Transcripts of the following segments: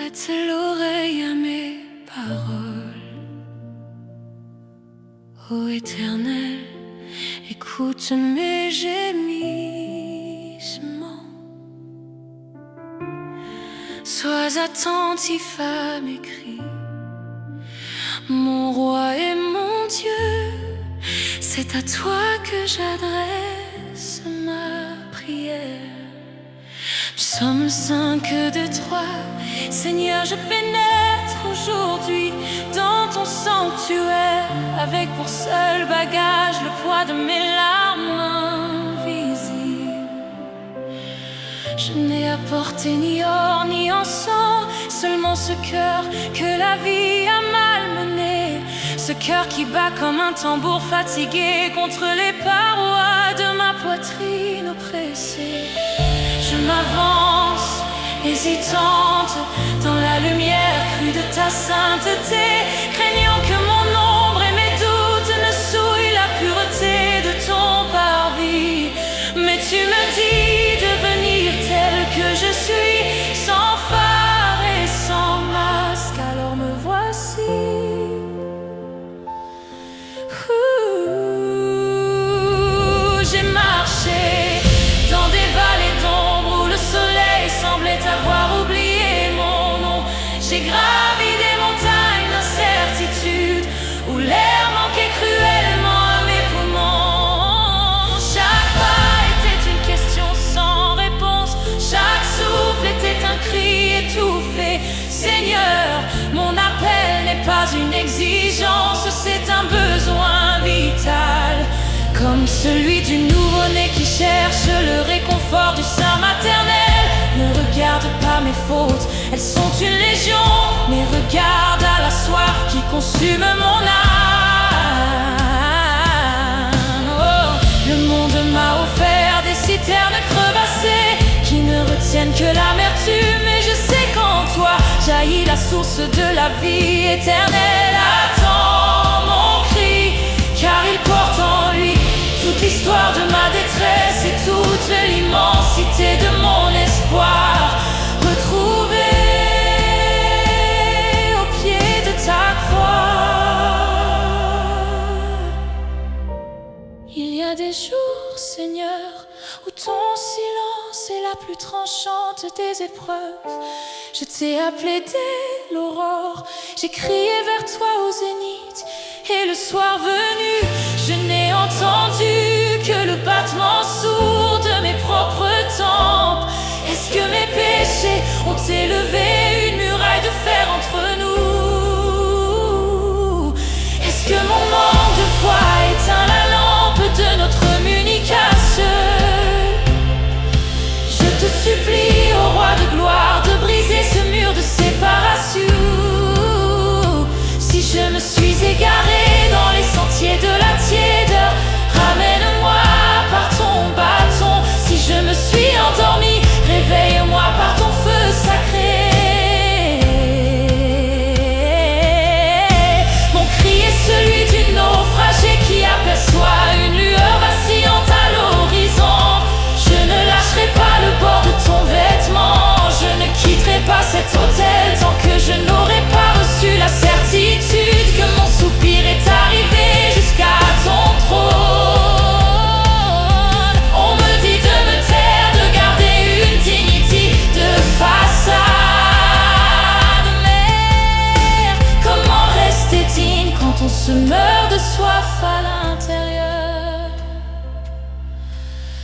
Prête l'oreille à mes paroles. Ô Éternel, écoute mes gémissements. Sois attentif à mes cris, mon roi et mon Dieu. C'est à toi que j'adresse ma prière. Psaume 5 de 3. Seigneur, je pénètre aujourd'hui dans ton sanctuaire, avec pour seul bagage le poids de mes larmes invisibles. Je n'ai apporté ni or ni encens, seulement ce cœur que la vie a malmené, ce cœur qui bat comme un tambour fatigué contre les parois de ma poitrine oppressée. Je m'avance, hésitante, dans la lumière crue de ta sainteté, craignant que mon ombre et mes doutes ne souillent la pureté de ton parvis. Mais tu me dis de venir tel que je suis, sans phare et sans masque, alors me voici. J'ai marché dans des vallées d'ombre où le soleil semblait avoir oublié mon nom. J'ai gravi des montagnes d'incertitude où l'air manquait cruellement à mes poumons. Chaque pas était une question sans réponse, chaque souffle était un cri étouffé. Seigneur, mon appel n'est pas une exigence, c'est un besoin vital, comme celui du nouveau-né qui cherche le réconfort du sein maternel. Ne regarde pas mes fautes, elles sont une légion, mais regarde à la soif qui consume mon âme. Oh, le monde m'a offert des citernes crevassées qui ne retiennent que l'amertume, mais je sais qu'en toi jaillit la source de la vie éternelle. Attends mon cri, car il porte en lui toute l'histoire de ma détresse et toute l'immensité de mon espoir. Retrouvé au pied de ta croix. Il y a des jours, Seigneur, où ton silence est la plus tranchante des épreuves. Je t'ai appelé dès l'aurore, j'ai crié vers toi au zénith, et le soir venu, je n'ai entendu que le battement sourd de mes propres tempes. Est-ce que mes péchés ont élevé une muraille de fer entre nous? Est-ce que mon manque de foi éteint la lampe de notre communication? Je te supplie, ô roi de gloire, de briser ce mur de séparation. Si je me suis égarée dans les sentiers de la tiédeur, ramène-moi par ton bâton. Si je me suis endormie, réveille-moi par ton feu sacré. Mon cri est celui du naufragé qui aperçoit une lueur vacillante à l'horizon. Je ne lâcherai pas le bord de ton vêtement, je ne quitterai pas cet hôtel tant que je n'aurai pas reçu la certitude que mon soupir est arrivé jusqu'à ton trône. On me dit de me taire, de garder une dignité de façade. Mais comment rester digne quand on se meurt de soif à l'intérieur?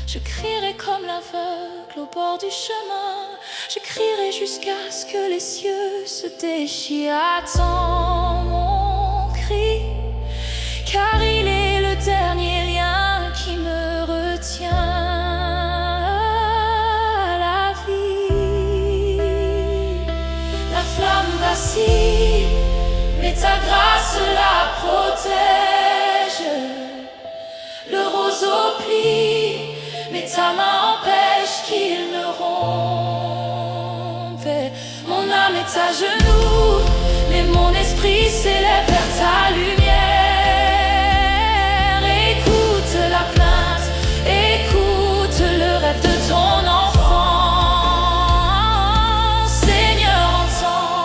Je crierai comme l'aveugle au bord du chemin, je crierai jusqu'à ce que les cieux se déchirent. Attends mon cri, car il est le dernier lien qui me retient à la vie. La flamme vacille, mais ta grâce la protège. Le roseau plie, mais ta main empêche qu'il ne rompe. Mon âme est à genoux, mais mon esprit s'élève vers ta lumière. Écoute la plainte, écoute le rêve de ton enfant. Seigneur, entends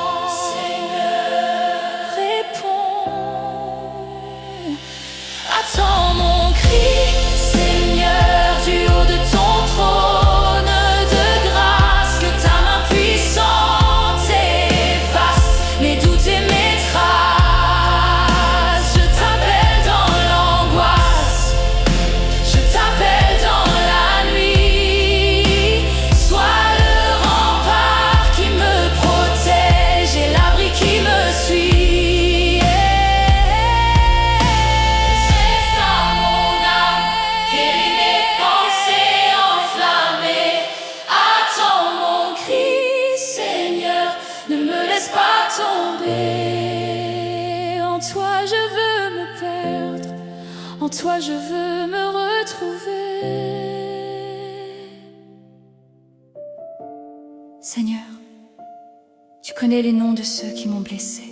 tomber. En toi je veux me perdre, en toi je veux me retrouver. Seigneur, tu connais les noms de ceux qui m'ont blessé,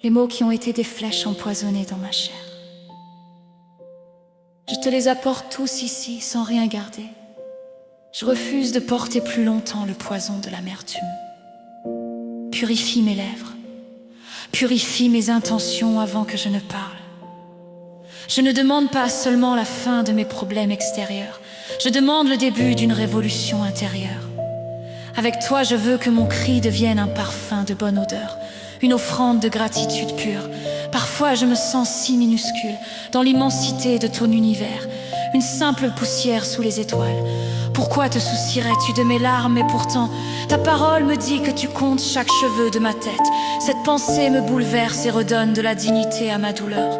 les mots qui ont été des flèches empoisonnées dans ma chair. Je te les apporte tous ici sans rien garder. Je refuse de porter plus longtemps le poison de l'amertume. Purifie mes lèvres, purifie mes intentions avant que je ne parle. Je ne demande pas seulement la fin de mes problèmes extérieurs, je demande le début d'une révolution intérieure. Avec toi, je veux que mon cri devienne un parfum de bonne odeur, une offrande de gratitude pure. Parfois, je me sens si minuscule dans l'immensité de ton univers, une simple poussière sous les étoiles. Pourquoi te soucierais-tu de mes larmes? Et pourtant, ta parole me dit que tu comptes chaque cheveu de ma tête. Cette pensée me bouleverse et redonne de la dignité à ma douleur.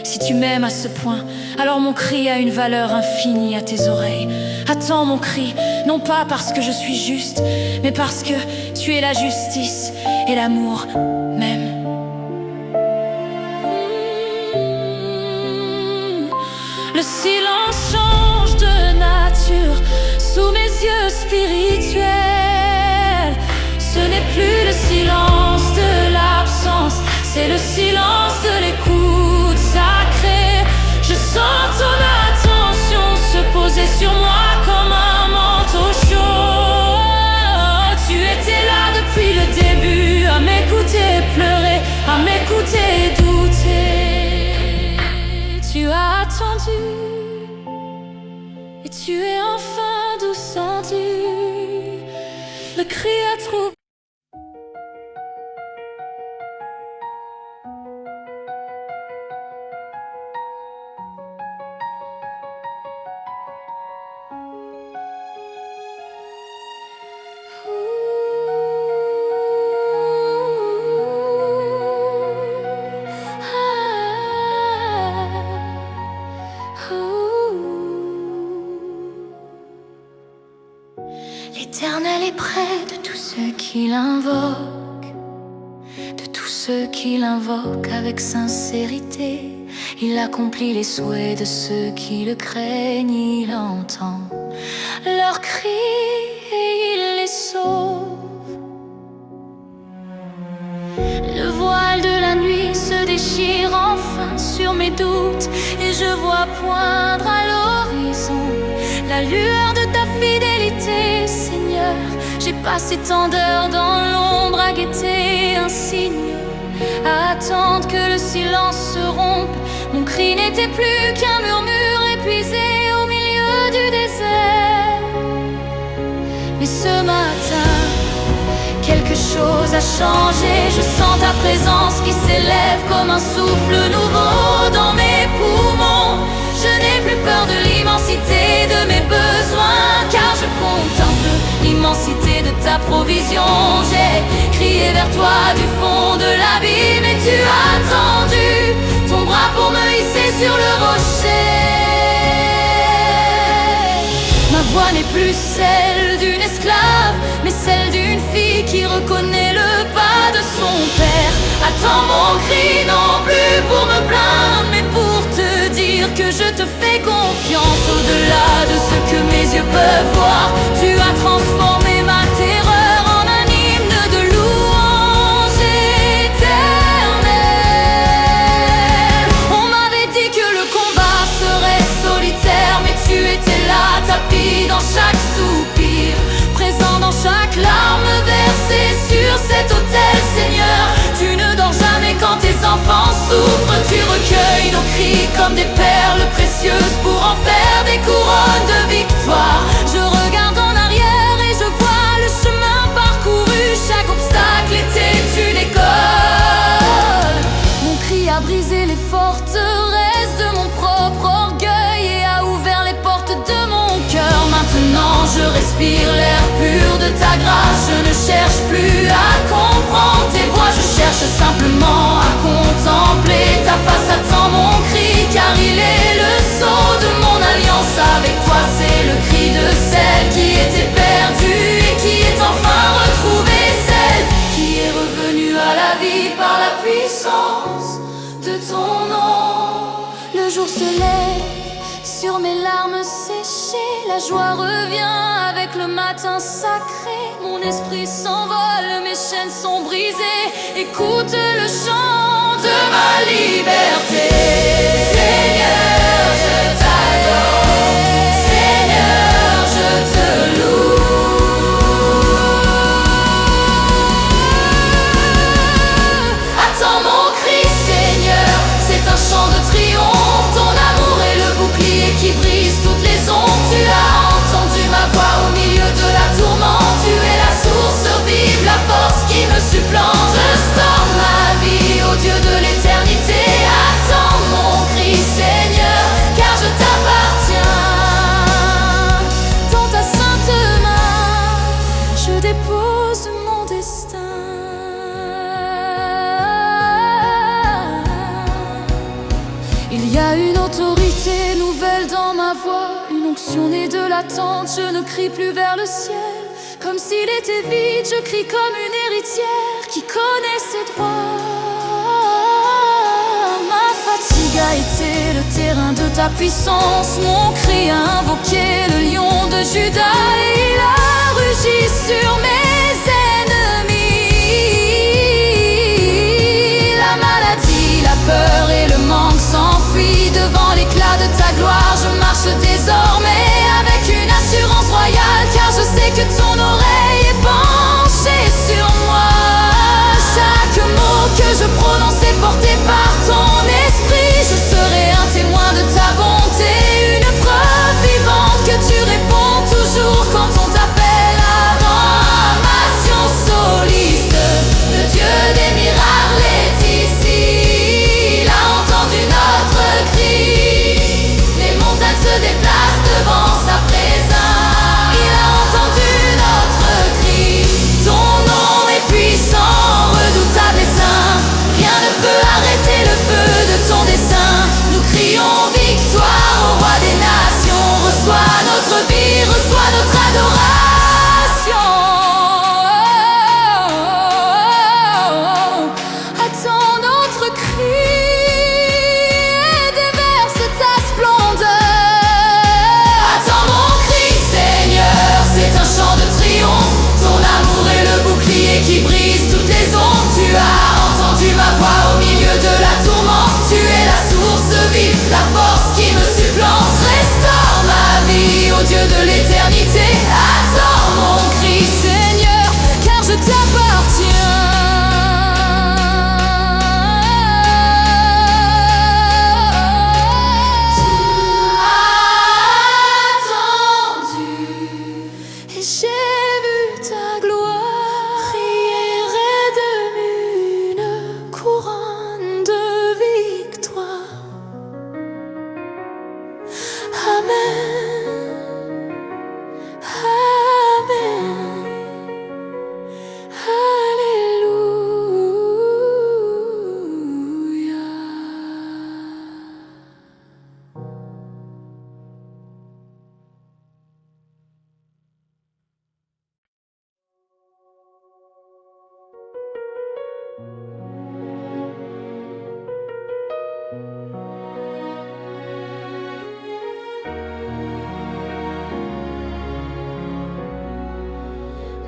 Si tu m'aimes à ce point, alors mon cri a une valeur infinie à tes oreilles. Attends mon cri, non pas parce que je suis juste, mais parce que tu es la justice et l'amour même. Le silence change de nature sous mes yeux spirituels. Ce n'est plus le silence de l'absence, c'est le silence de l'écoute sacrée. Je sens ton attention se poser sur moi comme un manteau chaud. Tu étais là depuis le début, à m'écouter pleurer, à m'écouter douter. Tu as attendu et tu es enfin descendu. Le cri a trouvé. L'Éternel est près de tous ceux qui l'invoquent, de tous ceux qui l'invoquent avec sincérité. Il accomplit les souhaits de ceux qui le craignent, il entend leurs cris et il les sauve. Le voile de la nuit se déchire enfin sur mes doutes et je vois poindre à l'horizon la lueur de ta fidélité, Seigneur. J'ai passé tant d'heures dans l'ombre à guetter un signe, à attendre que le silence se rompe. Mon cri n'était plus qu'un murmure épuisé au milieu du désert. Mais ce matin, quelque chose a changé. Je sens ta présence qui s'élève comme un souffle nouveau dans mes poumons. Je n'ai plus peur de l'immensité de mes besoins, car je contemple l'immensité de ta provision. J'ai crié vers toi du fond de l'abîme et tu as tendu ton bras pour me hisser sur le rocher. Ma voix n'est plus celle d'une esclave, mais celle d'une fille qui reconnaît le pas de son père. Attends mon cri, non plus pour me plaindre, mais pour te dire que je te fais confiance. Au-delà de ce que mes yeux peuvent voir, tu as transformé ma terreur en un hymne de louange éternelle. On m'avait dit que le combat serait solitaire, mais tu étais là, tapis dans chaque soupir, présent dans chaque larme versée sur cet autel, Seigneur. Tu ne dors jamais quand tes enfants souffrent, tu recueilles nos cris comme des perles précieuses pour en faire des couronnes de victoire. Je regarde en arrière et je vois le chemin parcouru, chaque obstacle était une école. Mon cri a brisé les forteresses de mon propre orgueil et a ouvert les portes de mon cœur. Maintenant je respire l'air pur de ta grâce. Je ne cherche plus à comprendre tes voix, je cherche simplement à contempler ta face. Attends mon cri, car il est le sceau de mon alliance avec toi. C'est le cri de celle qui était perdue et qui est enfin retrouvée, celle qui est revenue. se lève sur mes larmes séchées. La joie revient avec le matin sacré. Mon esprit s'envole, mes chaînes sont brisées. Écoute le chant de ma liberté. Seigneur, je t'adore. Seigneur, je te loue. Attends mon cri, Seigneur, c'est un chant de triomphe. Ton amour est le bouclier qui brise toutes les ombres. Tu as entendu ma voix au milieu de la tourmente. Tu es la source vive, la force qui me supplante. Restaure ma vie, ô Dieu de l'éternité. Attends mon cri, Seigneur, car je t'appartiens. Dans ta sainte main, je dépose mon destin. Il y a une autorité nouvelle dans ma voix, une onction née de l'attente. Je ne crie plus vers le ciel comme s'il était vide. Je crie comme une héritière qui connaît ses droits. Ma fatigue a été le terrain de ta puissance. Mon cri a invoqué le lion de Juda. Et il a rugi sur mes ennemis. La maladie, la peur et le manque s'enfuient devant l'éclat de ta gloire. Je marche désormais avec une assurance royale, car je sais que ton oreille est penchée sur moi. Chaque mot que je prononce est porté par ton esprit. Je serai un témoin de ta bonté, une preuve vivante que tu réponds toujours quand on t'appelle. Acclamation soliste, le Dieu des miracles est ici. Il a entendu notre cri, les montagnes se déplacent devant sa présence. Il a entendu notre cri, ton nom est puissant, redoutable et saint. Rien ne peut arrêter le feu de ton dessein. Nous crions victoire au roi des nations. Reçois notre vie, reçois notre adoration. Attends notre cri et déverse ta splendeur. Attends mon cri, Seigneur, c'est un chant de triomphe. Ton amour est le bouclier qui brise toutes les ombres. Tu as entendu ma voix au milieu de la tourmente. Tu es la source vive, la force qui me supplante. Restaure ma vie, ô Dieu de l'éternité. Attends mon cri, Seigneur, car je t'appartiens. Tu m'as attendu et j'ai vu ta gloire. Prière est devenue une couronne de victoire. Amen, amen, alléluia.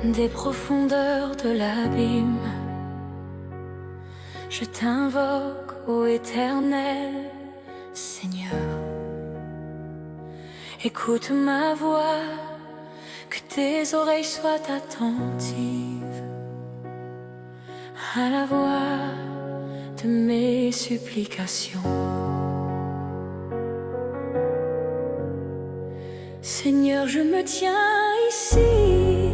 Des profondeurs de l'abîme, je t'invoque, ô Éternel, Seigneur. Écoute ma voix, que tes oreilles soient attentives à la voix de mes supplications. Seigneur, je me tiens ici,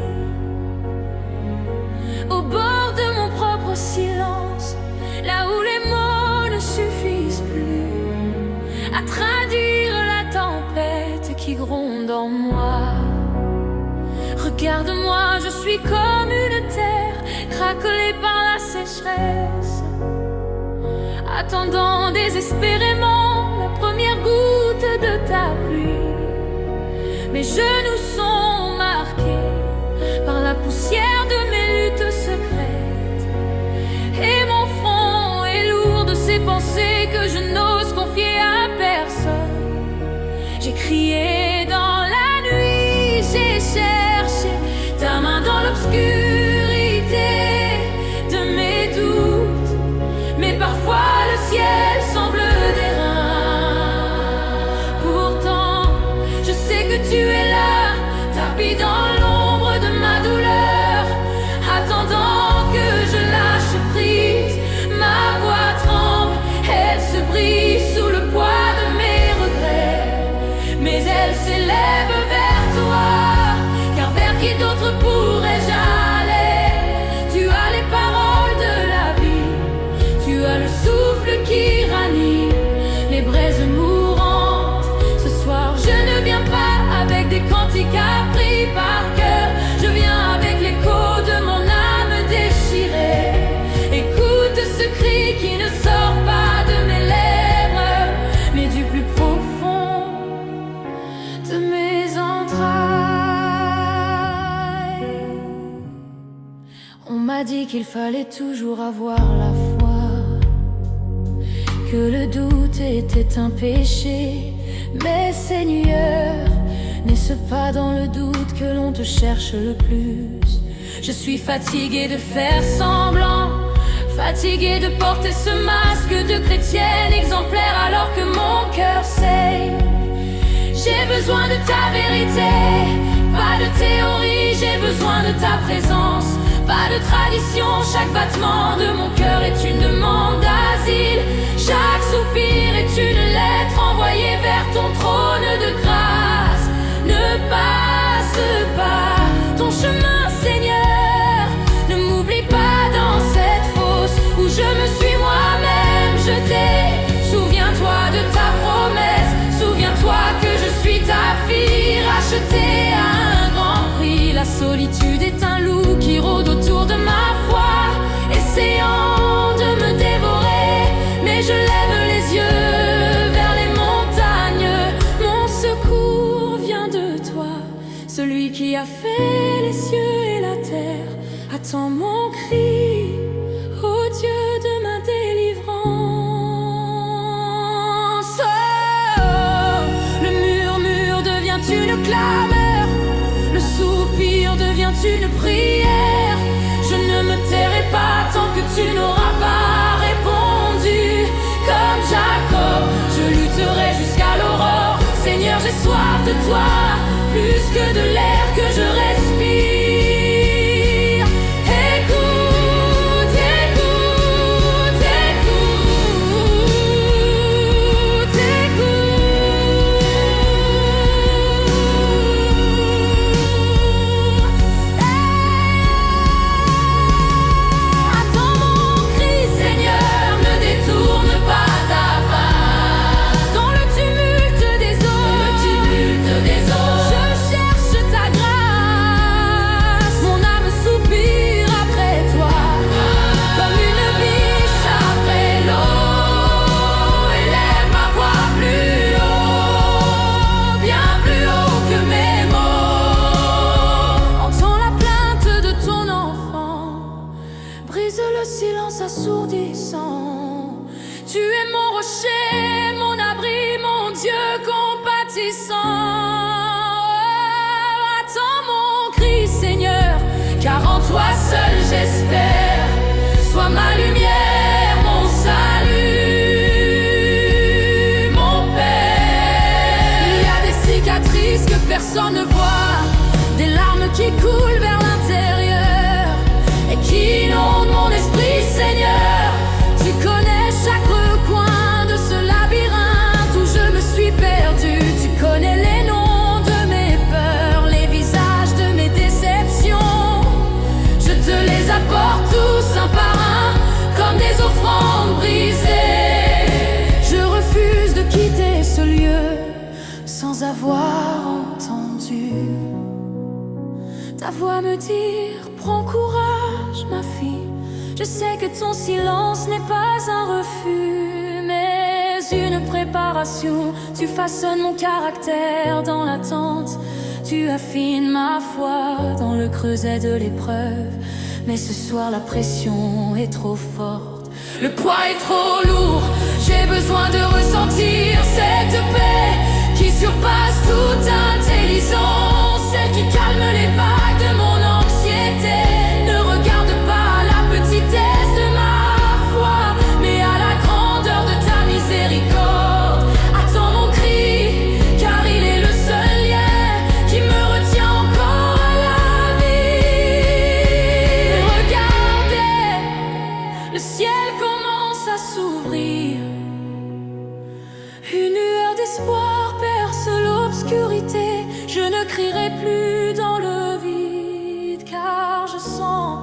au bord de mon propre silence, là où les mots ne suffisent plus à traduire la tempête qui gronde en moi. Regarde-moi, je suis comme une terre craquelée par la sécheresse, attendant désespérément la première goutte de ta pluie. Mes genoux sont marqués par la poussière de mes luttes secrètes, et mon front est lourd de ces pensées que je n'ose confier à personne. On m'a dit qu'il fallait toujours avoir la foi, que le doute était un péché. Mais Seigneur, n'est-ce pas dans le doute que l'on te cherche le plus? Je suis fatiguée de faire semblant, fatiguée de porter ce masque de chrétienne exemplaire alors que mon cœur saigne. J'ai besoin de ta vérité, pas de théorie, j'ai besoin de ta présence. Pas de tradition, chaque battement de mon cœur est une demande d'asile. Chaque soupir est une lettre envoyée vers ton trône de grâce. Ne passe pas ton chemin, Seigneur, ne m'oublie pas dans cette fosse où je me suis moi-même jetée. Souviens-toi de ta promesse, souviens-toi que je suis ta fille rachetée à un grand prix. La solitude est un loup qui rôde autour de ma foi, essayant de me dévorer. Mais je lève les yeux vers les montagnes, mon secours vient de toi. Celui qui a fait les cieux et la terre attend mon cri, ô Dieu de ma délivrance. Oh, le murmure devient une clameur, le soupir devient une prière. Je ne me tairai pas tant que tu n'auras pas répondu. Comme Jacob, je lutterai jusqu'à l'aurore. Seigneur, j'ai soif de toi, plus que de l'air que je respire. Écoute, écoute, écoute, écoute. Attends mon cri, Seigneur, ne détourne pas ta face. Dans le tumulte des eaux, je cherche ta grâce. Mon âme soupire après toi, comme une biche après l'eau. Élève ma voix plus haut, bien plus haut que mes mots. Entends la plainte de ton enfant, brise le silence assourdissant. Tu es mon rocher, mon abri, mon Dieu compatissant. Attends mon cri, Seigneur, car en toi seul j'espère. Sois ma lumière, mon salut, mon Père. Il y a des cicatrices que personne ne voit, des larmes qui coulent vers l'intérieur et qui inondent mon esprit, Seigneur. Tu connais chaque recoin de ce labyrinthe où je me suis perdue. Tu connais les noms de mes peurs, les visages de mes déceptions. Je te les apporte tous un par un, comme des offrandes brisées. Je refuse de quitter ce lieu sans avoir entendu ta voix me dire: prends courage, ma fille. Je sais que ton silence n'est pas un refus, mais une préparation. Tu façonnes mon caractère dans l'attente, tu affines ma foi dans le creuset de l'épreuve. Mais ce soir la pression est trop forte, le poids est trop lourd. J'ai besoin de ressentir cette paix qui surpasse toute intelligence, celle qui calme les vagues de mon anxiété. Ne regarde pas à la petitesse de ma foi, mais à la grandeur de ta miséricorde. Attends mon cri, car il est le seul lien qui me retient encore à la vie. Regardez, le ciel commence à s'ouvrir. Une lueur d'espoir perce l'obscurité. Je ne crierai plus dans le vide, car je sens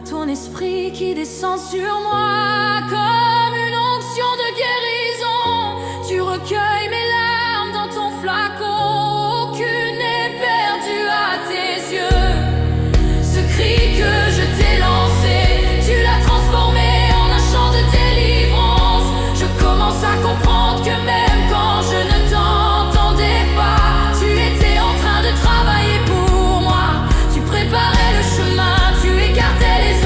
ton esprit qui descend sur moi comme une onction de guérison. Tu recueilles mes larmes dans ton flacon, aucune n'est perdue à tes yeux. Ce cri que je t'ai lancé, tu l'as transformé en un chant de délivrance. Je commence à comprendre que même quand je ne t'entendais pas, tu étais en train de travailler pour moi. Tu préparais le chemin, tu écartais les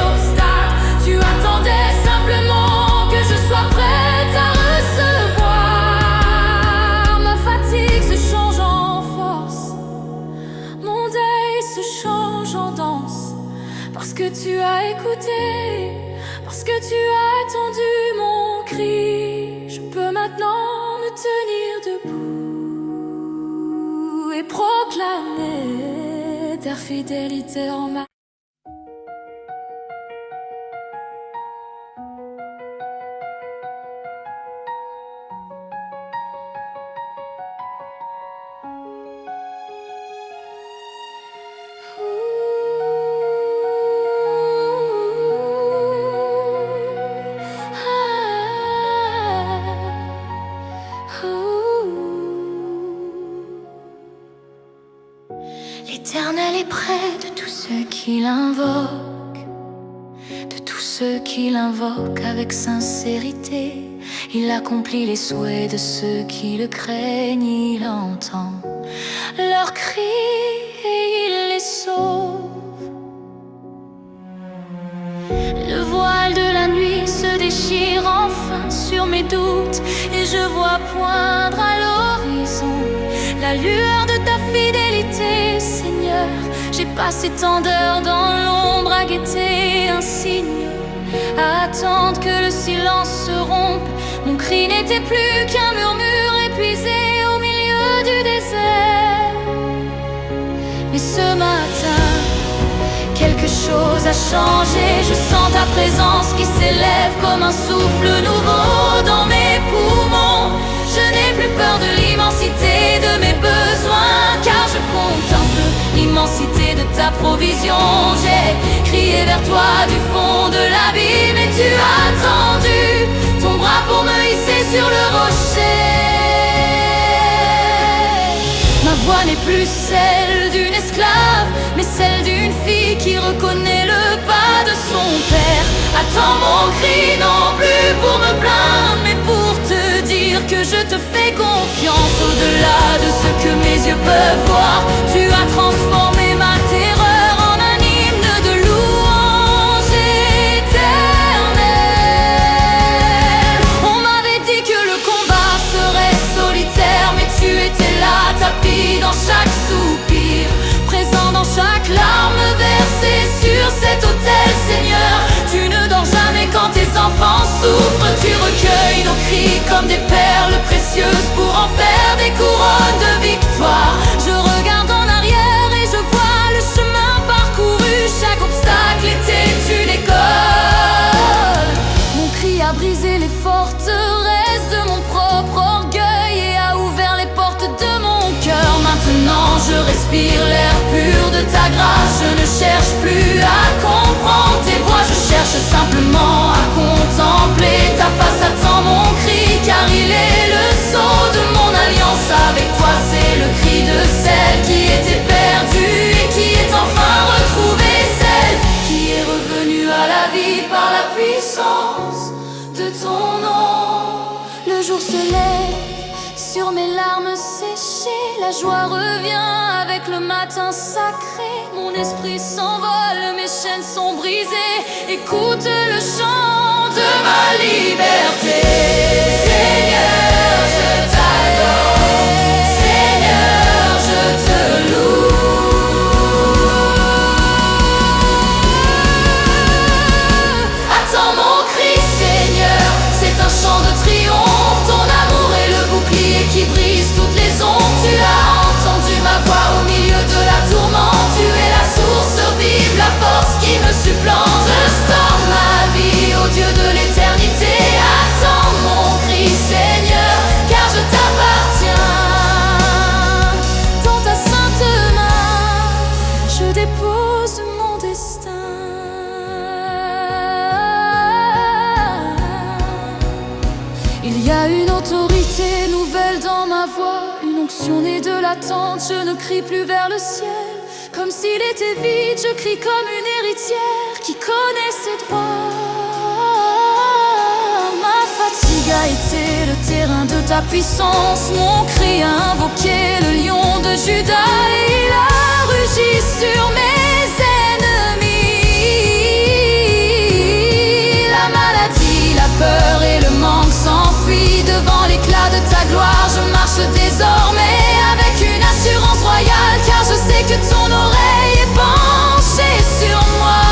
as écouté, parce que tu as attendu mon cri. Je peux maintenant me tenir debout et proclamer ta fidélité en ma... L'Éternel est près de tous ceux qui l'invoquent, de tous ceux qui l'invoquent avec sincérité. Il accomplit les souhaits de ceux qui le craignent, il entend leurs cris et il les sauve. Le voile de la nuit se déchire enfin sur mes doutes et je vois poindre à l'horizon la lueur de ta fidélité, Seigneur. J'ai passé tant d'heures dans l'ombre à guetter un signe, à attendre que le silence se rompe. Mon cri n'était plus qu'un murmure épuisé au milieu du désert. Mais ce matin, quelque chose a changé. Je sens ta présence qui s'élève comme un souffle nouveau dans mes poumons. Je n'ai plus peur de l'immensité de mes besoins, car je contemple l'immensité de ta provision. J'ai crié vers toi du fond de l'abîme et tu as tendu ton bras pour me hisser sur le rocher. Ma voix n'est plus celle d'une esclave, mais celle d'une fille qui reconnaît le pas de son père. Attends mon cri, non plus pour me plaindre, mais pour te dire que je te fais confiance. Au-delà de ce que mes yeux peuvent voir, tu as transformé ma terreur en un hymne de louange éternelle. On m'avait dit que le combat serait solitaire, mais tu étais là, tapis dans chaque soupir, présent dans chaque larme versée sur cet autel, Seigneur. Tu ne dors jamais quand tes enfants souffrent. Tu recueilles nos cris comme des perles précieuses pour en faire des couronnes de victoire. Je regarde en arrière et je vois le chemin parcouru. Chaque obstacle était une école. Mon cri a brisé les forteresses de mon propre orgueil et a ouvert les portes de mon cœur. Maintenant je respire l'air pur de ta grâce. Je ne cherche plus à comprendre tes voix, je cherche simplement à contempler ta face. Attends mon cri, car il est le sceau de mon alliance avec toi. C'est le cri de celle qui était perdue et qui est enfin retrouvée, celle qui est revenue à la vie par la puissance de ton nom. Le jour se lève sur mes larmes séchées, la joie revient avec le matin sacré. Mon esprit s'envole, mes chaînes sont brisées. Écoute le chant de ma liberté. Seigneur, je t'adore. Seigneur, je te loue. Attends mon cri, Seigneur, c'est un chant de triomphe. Ton amour est le bouclier qui brise toutes les ombres. Tu as entendu ma voix au milieu de la tourmente. Tu es la source vive, la force qui me supplante. Restaure ma vie, ô Dieu de l'éternité. Attends mon cri, Seigneur, car je t'appartiens. Dans ta sainte main, je dépose mon destin. Il y a une autorité nouvelle dans ma voix, une onction née de l'attente. Je ne crie plus vers le ciel comme s'il était vide, je crie comme une héritière qui connaît ses droits. Ma fatigue a été le terrain de ta puissance. Mon cri a invoqué le lion de Juda et il a rugi sur mes ennemis. La maladie, la peur et le manque s'enfuient devant l'éclat de ta gloire. Je marche désormais avec une assurance royale, car je sais que ton oreille est penchée sur moi.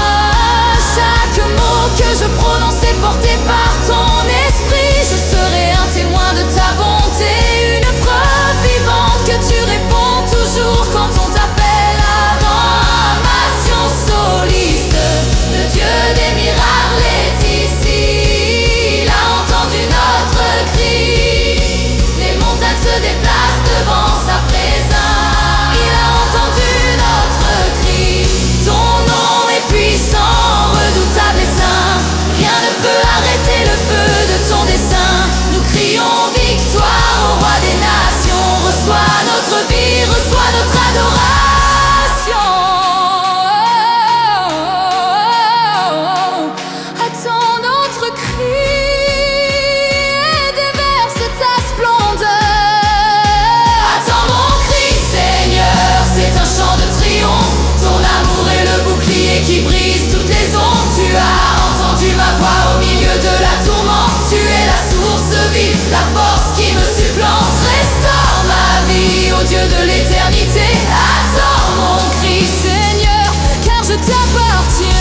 qui brise toutes les ondes. Tu as entendu ma voix au milieu de la tourmente. Tu es la source vive, la force qui me supplante. Restaure ma vie, ô Dieu de l'éternité. Attends mon cri, Seigneur, car je t'appartiens.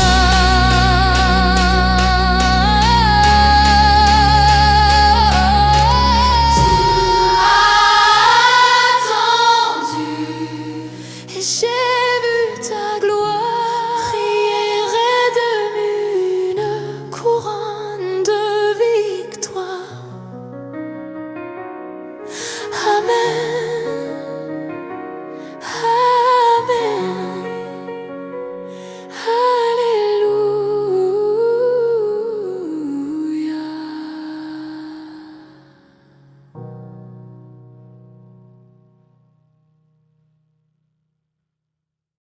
J'ai vu ta gloire, prière est devenue une couronne de victoire. Amen.